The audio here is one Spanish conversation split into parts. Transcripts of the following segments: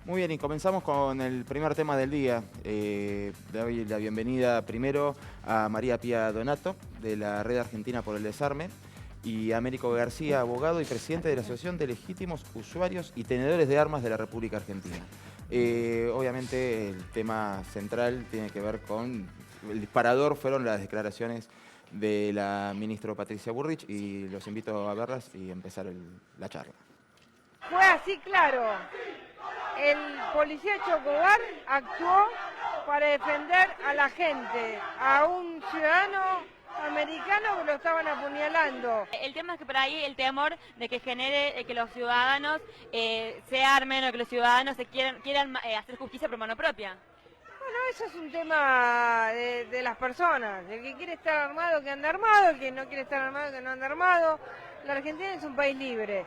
Muy bien, y comenzamos con el primer tema del día. Le doy la bienvenida primero a María Pía Donato, de la Red Argentina por el Desarme, y a Américo García, abogado y presidente de la Asociación de Legítimos Usuarios y Tenedores de Armas de la República Argentina. Obviamente el tema central tiene que ver con... El disparador fueron las declaraciones de la ministra Patricia Bullrich, y los invito a verlas y empezar la charla. Fue así, claro. El policía Chocobar actuó para defender a la gente, a un ciudadano americano que lo estaban apuñalando. El tema es que por ahí el temor de que genere que los ciudadanos se armen o que los ciudadanos quieran hacer justicia por mano propia. Bueno, eso es un tema de las personas. El que quiere estar armado, que anda armado. El que no quiere estar armado, que no anda armado. La Argentina es un país libre.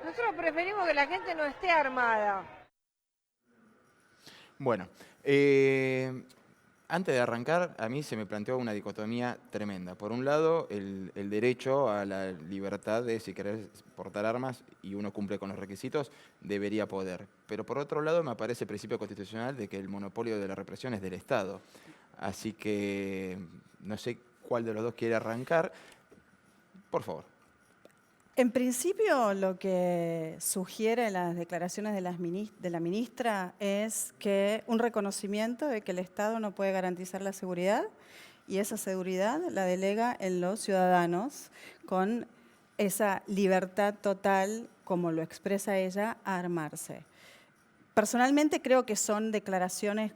Nosotros preferimos que la gente no esté armada. Bueno, antes de arrancar, a mí se me planteó una dicotomía tremenda. Por un lado, el derecho a la libertad de, si querés portar armas y uno cumple con los requisitos, debería poder. Pero por otro lado, me aparece el principio constitucional de que el monopolio de la represión es del Estado. Así que no sé cuál de los dos quiere arrancar. Por favor. En principio, lo que sugiere las declaraciones de la ministra es que un reconocimiento de que el Estado no puede garantizar la seguridad, y esa seguridad la delega en los ciudadanos con esa libertad total, como lo expresa ella, a armarse. Personalmente creo que son declaraciones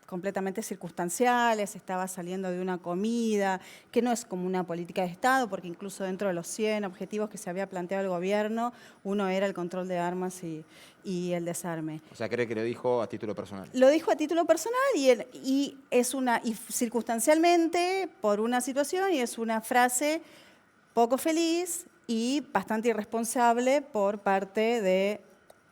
completamente circunstanciales, estaba saliendo de una comida, que no es como una política de Estado, porque incluso dentro de los 100 objetivos que se había planteado el gobierno, uno era el control de armas y el desarme. O sea, ¿cree que lo dijo a título personal? Lo dijo a título personal y circunstancialmente por una situación, y es una frase poco feliz y bastante irresponsable por parte de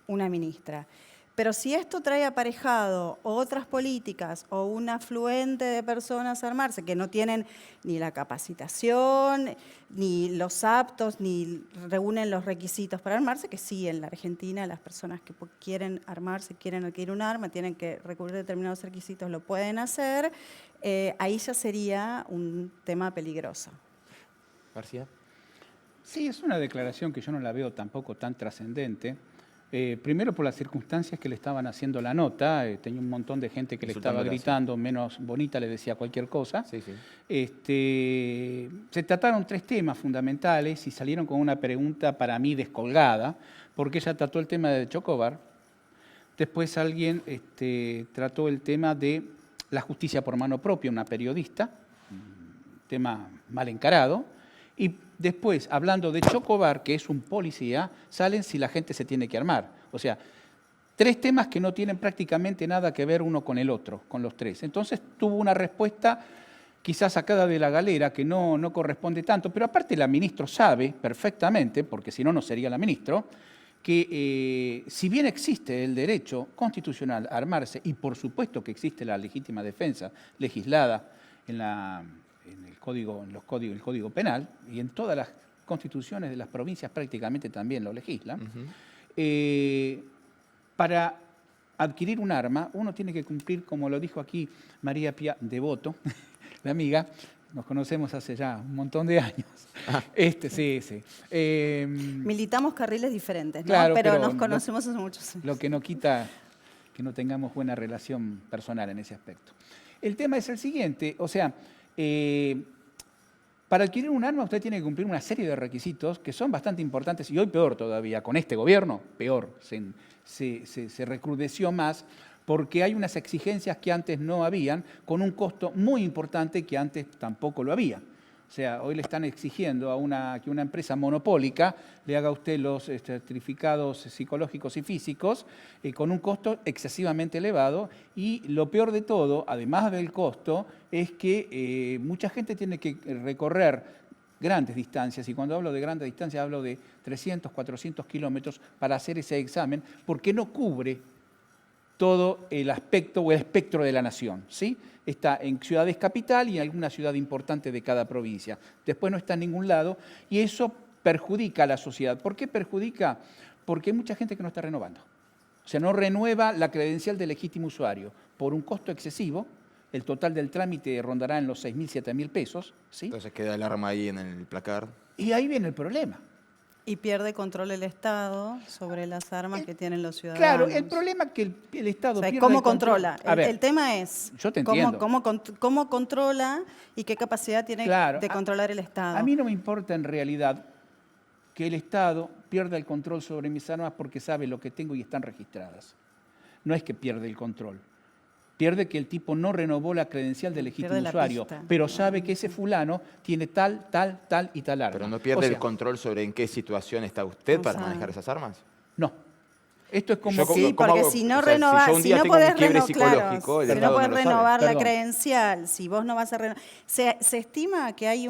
una ministra. Pero si esto trae aparejado otras políticas o un afluente de personas a armarse que no tienen ni la capacitación, ni los aptos, ni reúnen los requisitos para armarse, que sí, en la Argentina las personas que quieren armarse, quieren adquirir un arma, tienen que recurrir a determinados requisitos, lo pueden hacer, ahí ya sería un tema peligroso. García. Sí, es una declaración que yo no la veo tampoco tan trascendente. Primero por las circunstancias que le estaban haciendo la nota, tenía un montón de gente que le estaba gritando, menos bonita le decía cualquier cosa. Sí, sí. Se trataron 3 temas fundamentales y salieron con una pregunta para mí descolgada, porque ella trató el tema de Chocobar, después alguien trató el tema de la justicia por mano propia, una periodista, un tema mal encarado, y después, hablando de Chocobar, que es un policía, salen si la gente se tiene que armar. O sea, 3 temas que no tienen prácticamente nada que ver uno con el otro, con los 3. Entonces tuvo una respuesta quizás sacada de la galera, que no corresponde tanto, pero aparte la ministra sabe perfectamente, porque si no, no sería la ministra, que si bien existe el derecho constitucional a armarse, y por supuesto que existe la legítima defensa legislada en el Código Penal, y en todas las constituciones de las provincias prácticamente también lo legislan, para adquirir un arma uno tiene que cumplir, como lo dijo aquí María Pía Devoto, la amiga, nos conocemos hace ya un montón de años. Sí. Militamos carriles diferentes, ¿no? Claro, pero nos conocemos hace muchos años. Lo que no quita que no tengamos buena relación personal en ese aspecto. El tema es el siguiente, o sea, para adquirir un arma usted tiene que cumplir una serie de requisitos que son bastante importantes, y hoy peor todavía, con este gobierno, peor, se recrudeció más, porque hay unas exigencias que antes no habían, con un costo muy importante que antes tampoco lo había. O sea, hoy le están exigiendo que una empresa monopólica le haga a usted los certificados psicológicos y físicos con un costo excesivamente elevado, y lo peor de todo, además del costo, es que mucha gente tiene que recorrer grandes distancias, y cuando hablo de grandes distancias hablo de 300, 400 kilómetros para hacer ese examen, porque no cubre todo el aspecto o el espectro de la nación, ¿sí? Está en ciudades capital y en alguna ciudad importante de cada provincia. Después no está en ningún lado, y eso perjudica a la sociedad. ¿Por qué perjudica? Porque hay mucha gente que no está renovando. O sea, no renueva la credencial de legítimo usuario por un costo excesivo. El total del trámite rondará en los 6.000, 7.000 pesos. ¿Sí? Entonces queda el arma ahí en el placar. Y ahí viene el problema. Y pierde control el Estado sobre las armas que tienen los ciudadanos. Claro, el problema es que el Estado O sea, pierde ¿cómo el control. controla? A ver, El tema es yo te entiendo. cómo controla y qué capacidad tiene Claro, de controlar el Estado. A mí no me importa en realidad que el Estado pierda el control sobre mis armas porque sabe lo que tengo y están registradas. No es que pierde el control. Pierde que el tipo no renovó la credencial de legítimo Pierde la usuario, pista. pero sabe que ese fulano tiene tal y tal arma. Pero no pierde O sea, el control sobre en qué situación está usted O para sea, manejar esas armas. No. Esto es como Yo Sí, ¿cómo porque hago? si no O sea, si renovás, yo un si día no tengo un podés quiebre renovar, psicológico, el si no Estado podés no lo sabe. renovar la Perdón. credencial, si vos no vas a renovar, se estima que hay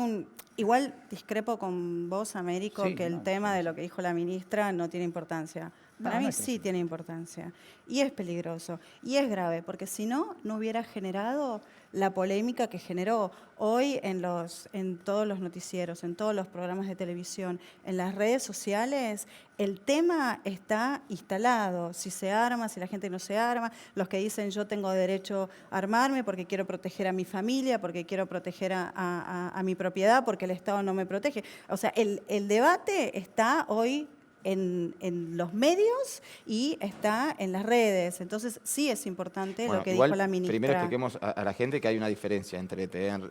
igual discrepo con vos, Américo, Sí, que el no, tema de lo que dijo la ministra no tiene importancia. Para No, mí no hay sí problema. tiene importancia y es peligroso y es grave, porque si no, no hubiera generado la polémica que generó hoy en todos los noticieros, en todos los programas de televisión, en las redes sociales. El tema está instalado, si se arma, si la gente no se arma, los que dicen yo tengo derecho a armarme porque quiero proteger a mi familia, porque quiero proteger a mi propiedad, porque el Estado no me protege. O sea, el debate está hoy en los medios y está en las redes. Entonces sí es importante Bueno, lo que igual, dijo la ministra. primero expliquemos a la gente que hay una diferencia entre tener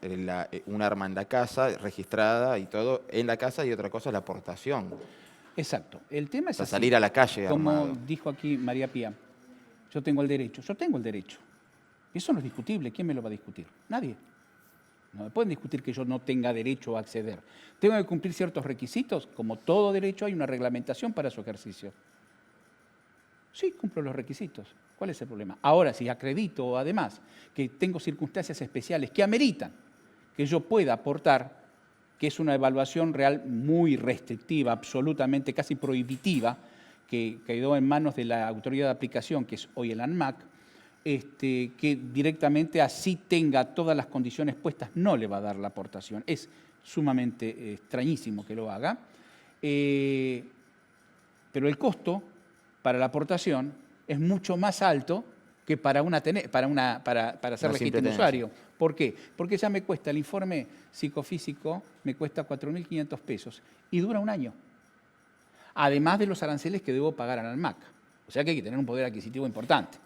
un arma en la casa, registrada y todo, en la casa, y otra cosa es la aportación. Exacto. El tema es O sea, así. salir a la calle Como armado. dijo aquí María Pía, yo tengo el derecho. Yo tengo el derecho. Eso no es discutible. ¿Quién me lo va a discutir? Nadie. No me pueden discutir que yo no tenga derecho a acceder. Tengo que cumplir ciertos requisitos. Como todo derecho, hay una reglamentación para su ejercicio. Sí, cumplo los requisitos. ¿Cuál es el problema? Ahora, si acredito además que tengo circunstancias especiales que ameritan que yo pueda aportar, que es una evaluación real muy restrictiva, absolutamente casi prohibitiva, que quedó en manos de la autoridad de aplicación, que es hoy el ANMAC, que directamente así tenga todas las condiciones puestas, no le va a dar la aportación. Es sumamente extrañísimo que lo haga, pero el costo para la aportación es mucho más alto que para ser Una simple legítimo usuario. ¿Por qué? Porque ya me cuesta el informe psicofísico, me cuesta 4.500 pesos y dura un año. Además de los aranceles que debo pagar al ANMAC. O sea que hay que tener un poder adquisitivo importante.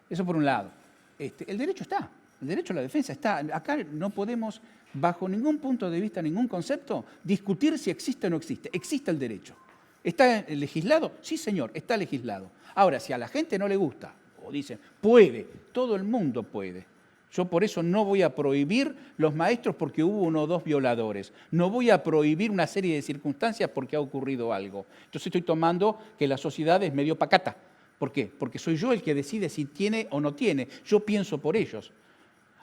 Eso por un lado. El derecho está, el derecho a la defensa está. Acá no podemos, bajo ningún punto de vista, ningún concepto, discutir si existe o no existe. Existe el derecho. ¿Está legislado? Sí, señor, está legislado. Ahora, si a la gente no le gusta, o dicen, puede, todo el mundo puede. Yo por eso no voy a prohibir los maestros porque hubo 1 o 2 violadores. No voy a prohibir una serie de circunstancias porque ha ocurrido algo. Entonces estoy tomando que la sociedad es medio pacata. ¿Por qué? Porque soy yo el que decide si tiene o no tiene. Yo pienso por ellos.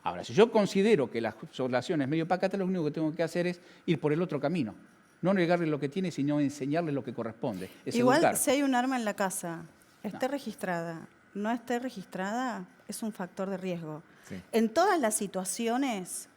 Ahora, si yo considero que la población es medio pacata, lo único que tengo que hacer es ir por el otro camino. No negarle lo que tiene, sino enseñarle lo que corresponde. Es Igual, educar. si hay un arma en la casa, esté registrada, no esté registrada, es un factor de riesgo. Sí. En todas las situaciones,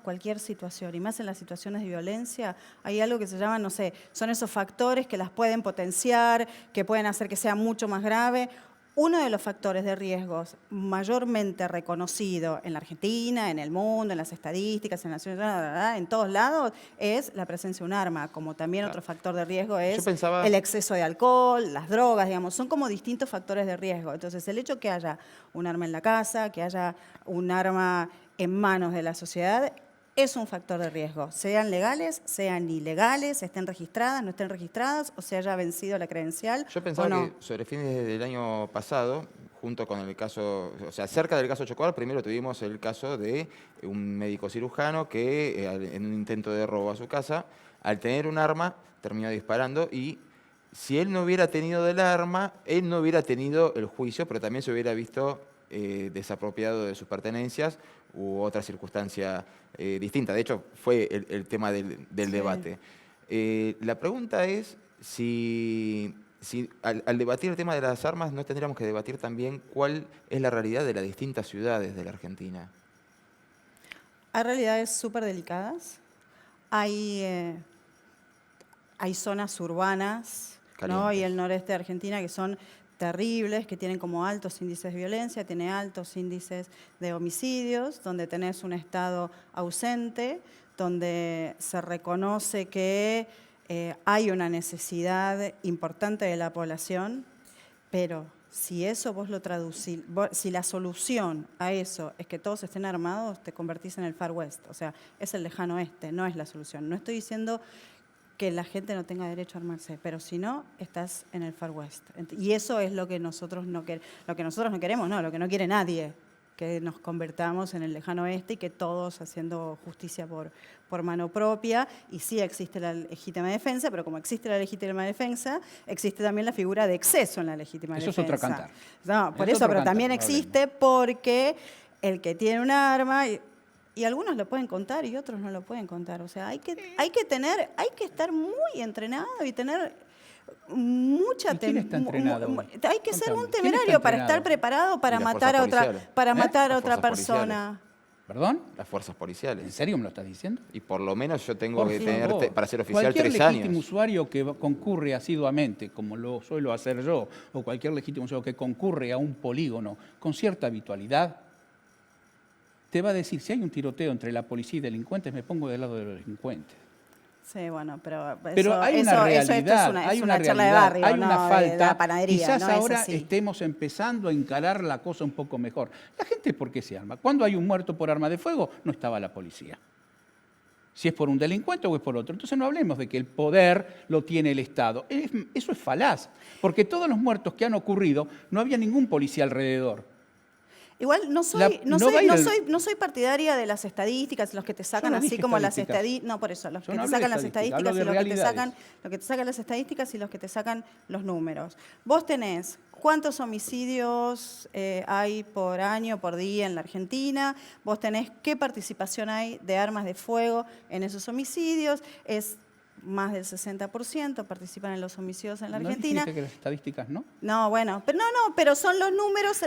cualquier situación, y más en las situaciones de violencia, hay algo que se llama, no sé, son esos factores que las pueden potenciar, que pueden hacer que sea mucho más grave. Uno de los factores de riesgos mayormente reconocido en la Argentina, en el mundo, en las estadísticas, en Naciones Unidas, en todos lados, es la presencia de un arma, como también otro factor de riesgo es el exceso de alcohol, las drogas, digamos, son como distintos factores de riesgo. Entonces, el hecho que haya un arma en la casa, que haya un arma en manos de la sociedad, es un factor de riesgo, sean legales, sean ilegales, estén registradas, no estén registradas, o se haya vencido la credencial. Yo pensaba o no. que sobre fines del año pasado, junto con el caso, o sea, cerca del caso Chocobar, primero tuvimos el caso de un médico cirujano que en un intento de robo a su casa, al tener un arma, terminó disparando y si él no hubiera tenido del arma, él no hubiera tenido el juicio, pero también se hubiera visto desapropiado de sus pertenencias u otra circunstancia distinta. De hecho, fue el tema del debate. La pregunta es si al debatir el tema de las armas no tendríamos que debatir también cuál es la realidad de las distintas ciudades de la Argentina. Hay realidades súper delicadas. Hay zonas urbanas, ¿no? Y el noreste de Argentina que son terribles, que tienen como altos índices de violencia, tiene altos índices de homicidios, donde tenés un Estado ausente, donde se reconoce que hay una necesidad importante de la población, pero si eso vos lo traducís, si la solución a eso es que todos estén armados, te convertís en el Far West. O sea, es el lejano oeste, no es la solución. No estoy diciendo que la gente no tenga derecho a armarse, pero si no, estás en el Far West. Y eso es lo que nosotros no queremos, lo que no quiere nadie, que nos convertamos en el lejano oeste y que todos haciendo justicia por mano propia. Y sí existe la legítima defensa, pero como existe la legítima defensa, existe también la figura de exceso en la legítima defensa. Eso es otro cantar. No, por eso, pero también existe porque el que tiene un arma... Y algunos lo pueden contar y otros no lo pueden contar. O sea, hay que estar muy entrenado y tener mucha ¿Y quién está entrenado? Hay que ser un temerario para estar preparado para matar a otra persona. ¿Perdón? Las fuerzas policiales. ¿En serio me lo estás diciendo? Y por lo menos yo tengo que tener, favor, para ser oficial, 3 cualquier legítimo años. usuario que concurre asiduamente, como lo suelo hacer yo, o cualquier legítimo usuario que concurre a un polígono con cierta habitualidad, te va a decir, si hay un tiroteo entre la policía y delincuentes, me pongo del lado de los delincuentes. Sí, bueno, pero hay una realidad, hay una charla de barrio, hay una falta. De la panadería, quizás no ahora es así. estemos empezando a encarar la cosa un poco mejor. La gente, ¿por qué se arma? Cuando hay un muerto por arma de fuego, no estaba la policía. Si es por un delincuente o es por otro. Entonces no hablemos de que el poder lo tiene el Estado. Eso es falaz, porque todos los muertos que han ocurrido, no había ningún policía alrededor. Igual no soy partidaria de las estadísticas, los que te sacan así como las estadísticas. No, por eso, los que te sacan las estadísticas y los que te sacan las estadísticas y los que te sacan los números. Vos tenés cuántos homicidios hay por año, por día en la Argentina, vos tenés qué participación hay de armas de fuego en esos homicidios, es más del 60% participan en los homicidios en la Argentina. ¿No dijiste que las estadísticas no? No, bueno, pero son los números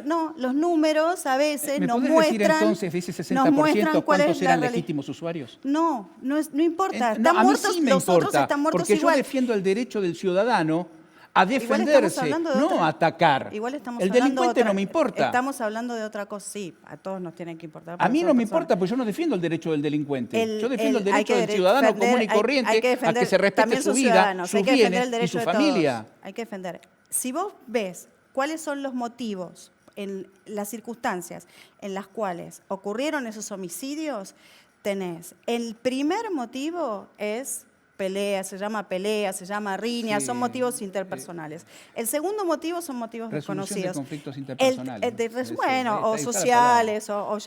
a veces nos muestran... ¿Me puedes decir entonces de ese 60% cuántos eran legítimos usuarios? No importa, a mí sí me los otros están muertos porque igual. Yo defiendo el derecho del ciudadano a defenderse, no a atacar. El delincuente no me importa. Estamos hablando de otra cosa, sí, a todos nos tienen que importar. A mí no me importa, porque yo no defiendo el derecho del delincuente. Yo defiendo el derecho del ciudadano común y corriente a que se respete su vida, sus bienes y su familia. Hay que defender. Si vos ves cuáles son los motivos, en las circunstancias en las cuales ocurrieron esos homicidios, tenés, el primer motivo es... pelea, se llama riña, son motivos interpersonales. El segundo motivo son motivos desconocidos. De conflictos interpersonales. O sociales, o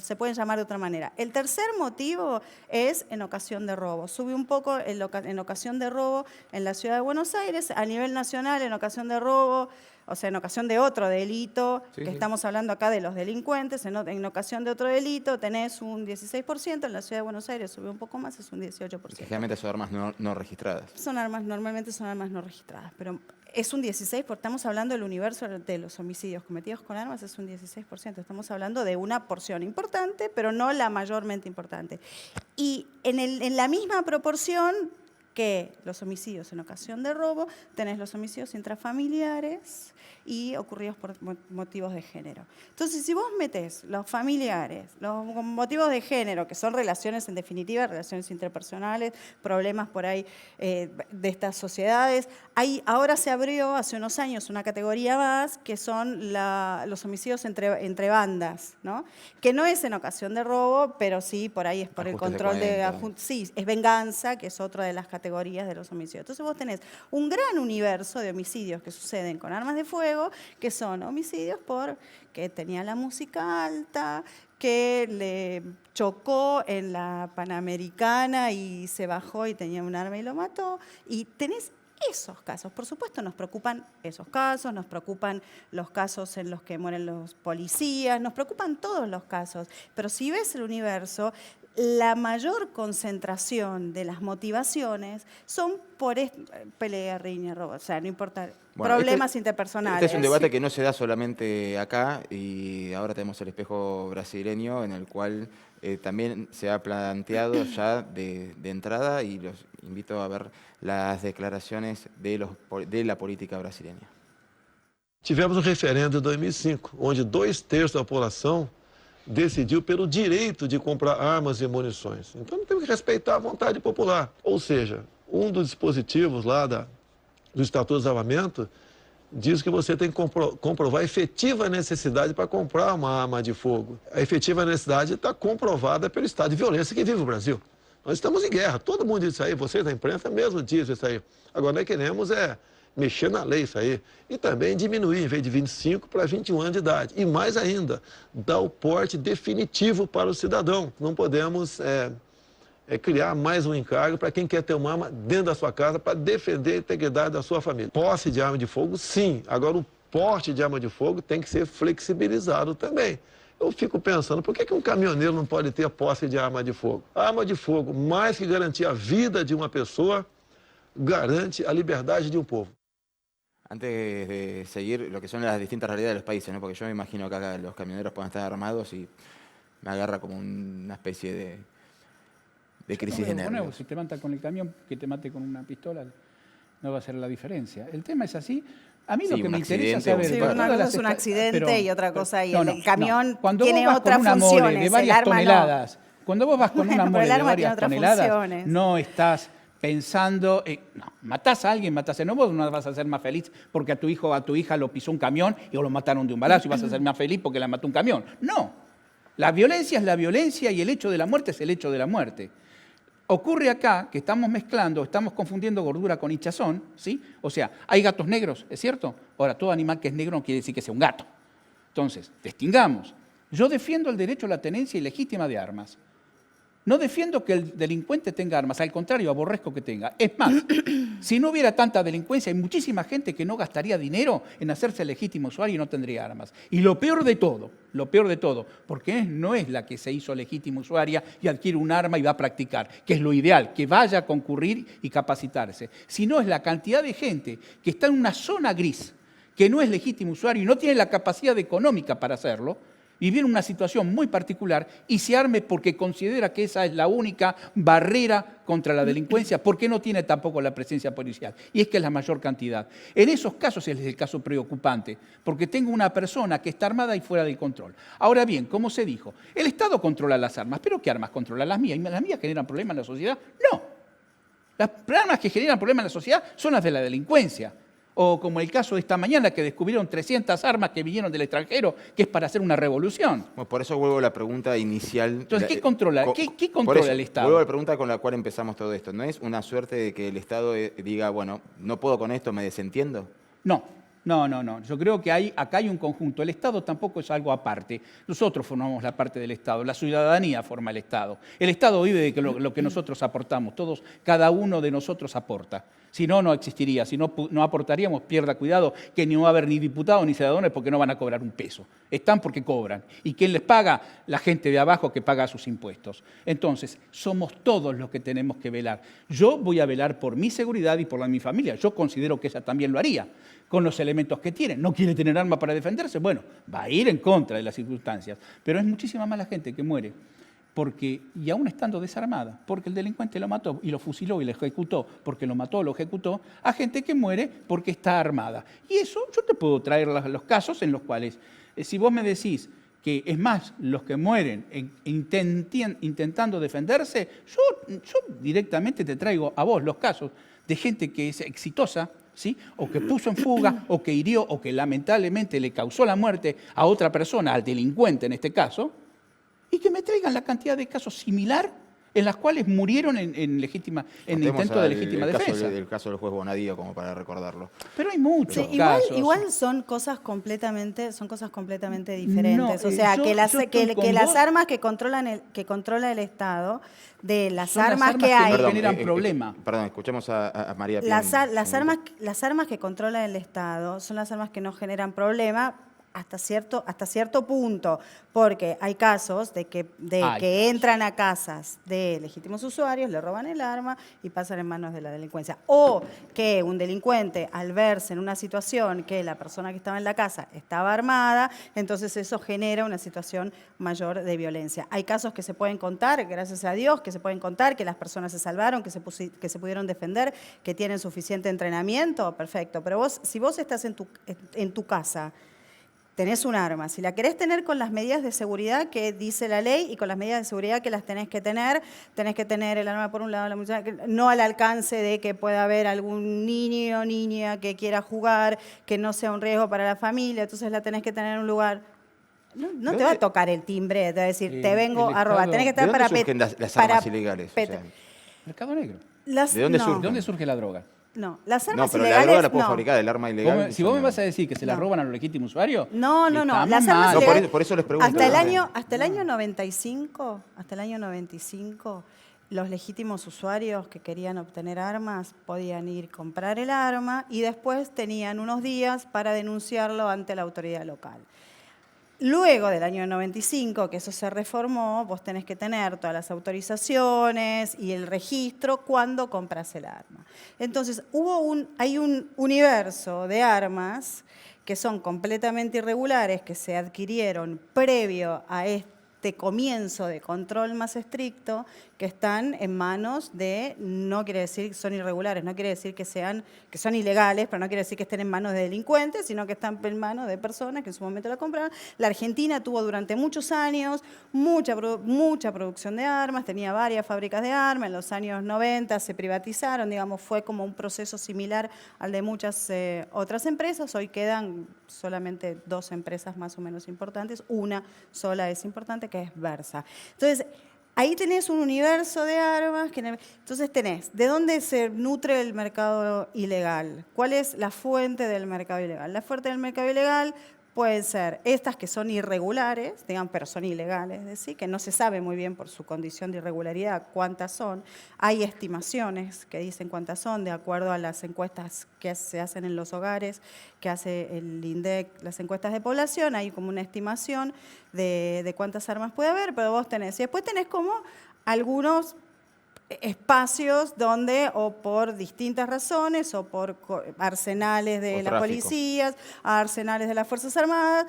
se pueden llamar de otra manera. El tercer motivo es en ocasión de robo. Sube un poco en ocasión de robo en la ciudad de Buenos Aires, a nivel nacional en ocasión de robo, o sea, en ocasión de otro delito, estamos hablando acá de los delincuentes, en ocasión de otro delito tenés un 16%, en la Ciudad de Buenos Aires sube un poco más, es un 18%. Generalmente son armas no registradas. Normalmente son armas no registradas, pero es un 16%, porque estamos hablando del universo de los homicidios cometidos con armas, es un 16%. Estamos hablando de una porción importante, pero no la mayormente importante. Y en la misma proporción que los homicidios en ocasión de robo, tenés los homicidios intrafamiliares y ocurridos por motivos de género. Entonces, si vos metés los familiares, los motivos de género, que son relaciones, en definitiva, relaciones interpersonales, problemas por ahí de estas sociedades, ahora se abrió hace unos años una categoría más, que son los homicidios entre bandas, ¿no? Que no es en ocasión de robo, pero sí, por ahí es por el control sí, es venganza, que es otra de las categorías de los homicidios. Entonces vos tenés un gran universo de homicidios que suceden con armas de fuego, que son homicidios porque tenía la música alta, que le chocó en la Panamericana y se bajó y tenía un arma y lo mató. Y tenés esos casos. Por supuesto, nos preocupan esos casos, nos preocupan los casos en los que mueren los policías, nos preocupan todos los casos. Pero si ves el universo, la mayor concentración de las motivaciones son por pelea, riña, robo, o sea, no importa, problemas interpersonales. Este es un debate que no se da solamente acá, y ahora tenemos el espejo brasileño en el cual también se ha planteado ya de entrada, y los invito a ver las declaraciones de la política brasileña. Tivemos um referendo em 2005, onde 2/3 da população decidiu pelo direito de comprar armas e munições. Então, temos que respeitar a vontade popular. Ou seja, um dos dispositivos lá do Estatuto do Desarmamento diz que você tem que comprovar a efetiva necessidade para comprar uma arma de fogo. A efetiva necessidade está comprovada pelo estado de violência que vive o Brasil. Nós estamos em guerra, todo mundo diz isso aí, vocês da imprensa mesmo dizem isso aí. Agora, nós queremos mexer na lei isso aí. E também diminuir, em vez de 25 para 21 anos de idade. E mais ainda, dar o porte definitivo para o cidadão. Não podemos criar mais um encargo para quem quer ter uma arma dentro da sua casa para defender a integridade da sua família. Posse de arma de fogo, sim. Agora, o porte de arma de fogo tem que ser flexibilizado também. Eu fico pensando, por que um caminhoneiro não pode ter posse de arma de fogo? A arma de fogo, mais que garantir a vida de uma pessoa, garante a liberdade de um povo. Antes de seguir, lo que son las distintas realidades de los países, ¿no? Porque yo me imagino que acá los camioneros puedan estar armados y me agarra como una especie de crisis de nervios. Si te mata con el camión, que te mate con una pistola, no va a ser la diferencia. El tema es así. A mí lo que me interesa saber... Sí, una cosa es un accidente y otra cosa, y el camión cuando tiene vos vas otras con una funciones. mole de varias toneladas, cuando vos vas con una mole de varias toneladas, funciones. no estás pensando, no, matás a alguien, no, vos no vas a ser más feliz porque a tu hijo o a tu hija lo pisó un camión y lo mataron de un balazo y vas a ser más feliz porque la mató un camión. No, la violencia es la violencia y el hecho de la muerte es el hecho de la muerte. Ocurre acá que estamos mezclando, estamos confundiendo gordura con hinchazón, ¿sí? O sea, hay gatos negros, ¿es cierto? Ahora, todo animal que es negro no quiere decir que sea un gato. Entonces, distingamos. Yo defiendo el derecho a la tenencia ilegítima de armas. No defiendo que el delincuente tenga armas, al contrario, aborrezco que tenga. Es más, si no hubiera tanta delincuencia, hay muchísima gente que no gastaría dinero en hacerse legítimo usuario y no tendría armas. Y lo peor de todo, porque no es la que se hizo legítima usuaria y adquiere un arma y va a practicar, que es lo ideal, que vaya a concurrir y capacitarse, sino es la cantidad de gente que está en una zona gris, que no es legítimo usuario y no tiene la capacidad económica para hacerlo, vivir en una situación muy particular y se arme porque considera que esa es la única barrera contra la delincuencia, porque no tiene tampoco la presencia policial. Y es que es la mayor cantidad. En esos casos es el caso preocupante, porque tengo una persona que está armada y fuera del control. Ahora bien, como se dijo, el Estado controla las armas, pero ¿qué armas controla? ¿Las mías? ¿Y las mías generan problemas en la sociedad? No. Las armas que generan problemas en la sociedad son las de la delincuencia. O como el caso de esta mañana que descubrieron 300 armas que vinieron del extranjero, que es para hacer una revolución. Bueno, por eso vuelvo a la pregunta inicial. Entonces, ¿qué controla? ¿Qué controla el Estado? Vuelvo a la pregunta con la cual empezamos todo esto. ¿No es una suerte de que el Estado diga, bueno, no puedo con esto, me desentiendo? No. Yo creo que acá hay un conjunto. El Estado tampoco es algo aparte. Nosotros formamos la parte del Estado. La ciudadanía forma el Estado. El Estado vive de lo que nosotros aportamos. Cada uno de nosotros aporta. Si no, no existiría. Si no aportaríamos, pierda cuidado, que no va a haber ni diputados ni senadores porque no van a cobrar un peso. Están porque cobran. ¿Y quién les paga? La gente de abajo que paga sus impuestos. Entonces, somos todos los que tenemos que velar. Yo voy a velar por mi seguridad y por la de mi familia. Yo considero que ella también lo haría, con los elementos que tiene. ¿No quiere tener arma para defenderse? Bueno, va a ir en contra de las circunstancias. Pero es muchísima más la gente que muere. Y aún estando desarmada, porque el delincuente lo mató y lo fusiló y lo ejecutó, porque lo mató o lo ejecutó, a gente que muere porque está armada. Y eso yo te puedo traer los casos en los cuales, si vos me decís que es más los que mueren intentando defenderse, yo directamente te traigo a vos los casos de gente que es exitosa, ¿sí? O que puso en fuga, o que hirió, o que lamentablemente le causó la muerte a otra persona, al delincuente en este caso, y que me traigan la cantidad de casos similar en las cuales murieron en intento de legítima defensa. El caso del juez Bonadío, como para recordarlo. Pero hay muchos casos. Igual son cosas completamente diferentes. No, o sea, que las armas que controla el Estado, de las armas que hay... Perdón, generan problema. Perdón, escuchemos a María Pía. Las armas que controla el Estado son las armas que no generan problema hasta cierto punto, porque hay casos de que entran a casas de legítimos usuarios, le roban el arma y pasan en manos de la delincuencia. O que un delincuente, al verse en una situación que la persona que estaba en la casa estaba armada, entonces eso genera una situación mayor de violencia. Hay casos que se pueden contar, gracias a Dios, que se pueden contar, que las personas se salvaron, que se pudieron defender, que tienen suficiente entrenamiento, perfecto. Pero si vos estás en tu casa, tenés un arma, si la querés tener con las medidas de seguridad que dice la ley y con las medidas de seguridad que las tenés que tener el arma por un lado, la munición, no al alcance de que pueda haber algún niño o niña que quiera jugar, que no sea un riesgo para la familia, entonces la tenés que tener en un lugar. No te va a tocar el timbre, te va a decir, te vengo a robar. Tenés que estar ¿De dónde surgen las armas ilegales? O sea, Mercado negro. ¿de dónde surgen? ¿De dónde surge la droga? No, las armas pero ilegales, la droga la puedo fabricar, el arma ilegal. Si vos me vas a decir que se la roban a los legítimos usuarios, no. estamos Las armas mal. ilegales, por eso les pregunto. hasta el año 95, los legítimos usuarios que querían obtener armas podían ir a comprar el arma y después tenían unos días para denunciarlo ante la autoridad local. Luego del año 95, que eso se reformó, vos tenés que tener todas las autorizaciones y el registro cuando compras el arma. Entonces, hay un universo de armas que son completamente irregulares, que se adquirieron previo a este comienzo de control más estricto, que están en manos de, no quiere decir que son irregulares, no quiere decir que son ilegales, pero no quiere decir que estén en manos de delincuentes, sino que están en manos de personas que en su momento la compraron. La Argentina tuvo durante muchos años mucha producción de armas, tenía varias fábricas de armas, en los años 90 se privatizaron, digamos, fue como un proceso similar al de muchas otras empresas. Hoy quedan solamente 2 empresas más o menos importantes, una sola es importante, que es Versa. Entonces, ahí tenés un universo de armas, entonces tenés, ¿de dónde se nutre el mercado ilegal? ¿Cuál es la fuente del mercado ilegal? La fuente del mercado ilegal pueden ser estas que son irregulares, digamos, pero son ilegales, es decir, que no se sabe muy bien por su condición de irregularidad cuántas son. Hay estimaciones que dicen cuántas son, de acuerdo a las encuestas que se hacen en los hogares, que hace el INDEC, las encuestas de población, hay como una estimación de cuántas armas puede haber, pero vos tenés. Y después tenés como algunos espacios donde, o por distintas razones, o por arsenales de las policías, arsenales de las Fuerzas Armadas,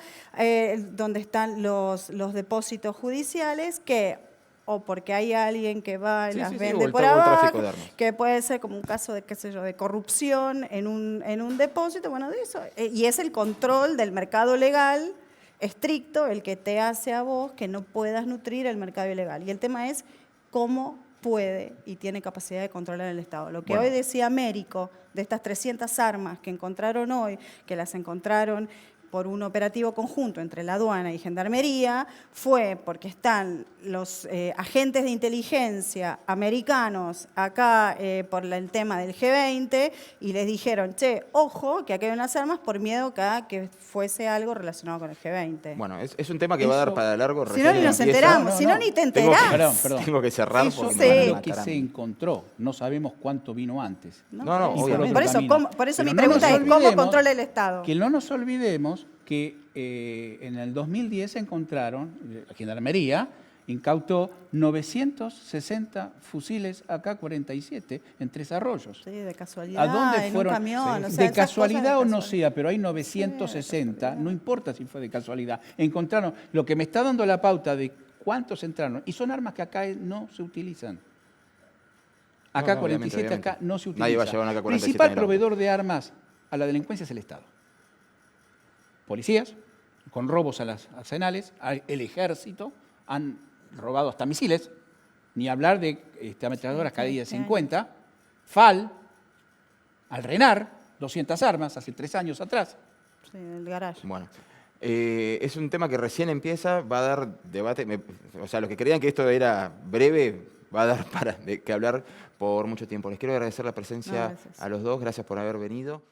donde están los depósitos judiciales que, o porque hay alguien que va y las vende por abajo, que puede ser como un caso de, qué sé yo, de corrupción en un depósito, bueno, de eso. Y es el control del mercado legal estricto el que te hace a vos que no puedas nutrir el mercado ilegal. Y el tema es cómo puede y tiene capacidad de controlar el Estado. Lo que hoy decía Américo, de estas 300 armas que encontraron hoy, que las encontraron por un operativo conjunto entre la aduana y Gendarmería, fue porque están los agentes de inteligencia americanos acá por el tema del G20 y les dijeron, che, ojo, que aquí hay unas armas por miedo a que fuese algo relacionado con el G20. Bueno, es un tema que va a dar para largo. Si no, ni nos enteramos, si no, ni te enterás. Tengo que cerrar. Eso porque es lo que se encontró. No sabemos cuánto vino antes. No, obviamente. Por eso mi pregunta es, ¿cómo controla el Estado? Que no nos olvidemos que en el 2010 encontraron, la Gendarmería incautó 960 fusiles AK-47 en 3 arroyos. Sí, de casualidad, ¿A dónde fueron? Un camión, Sí. De casualidad o no sea, pero hay 960, no importa si fue de casualidad. Encontraron, lo que me está dando la pauta de cuántos entraron, y son armas que acá no se utilizan. AK-47 obviamente. acá no se utiliza. Nadie va a llevar un AK-47 El principal en el auto. proveedor de armas a la delincuencia es el Estado. Policías, con robos a las arsenales, el ejército, han robado hasta misiles, ni hablar de ametralladoras Cadilla 50, FAL, al RENAR, 200 armas hace 3 años atrás. Sí, el garage. Bueno, es un tema que recién empieza, va a dar debate, o sea, los que creían que esto era breve, va a dar para que hablar por mucho tiempo. Les quiero agradecer la presencia a los dos, gracias por haber venido.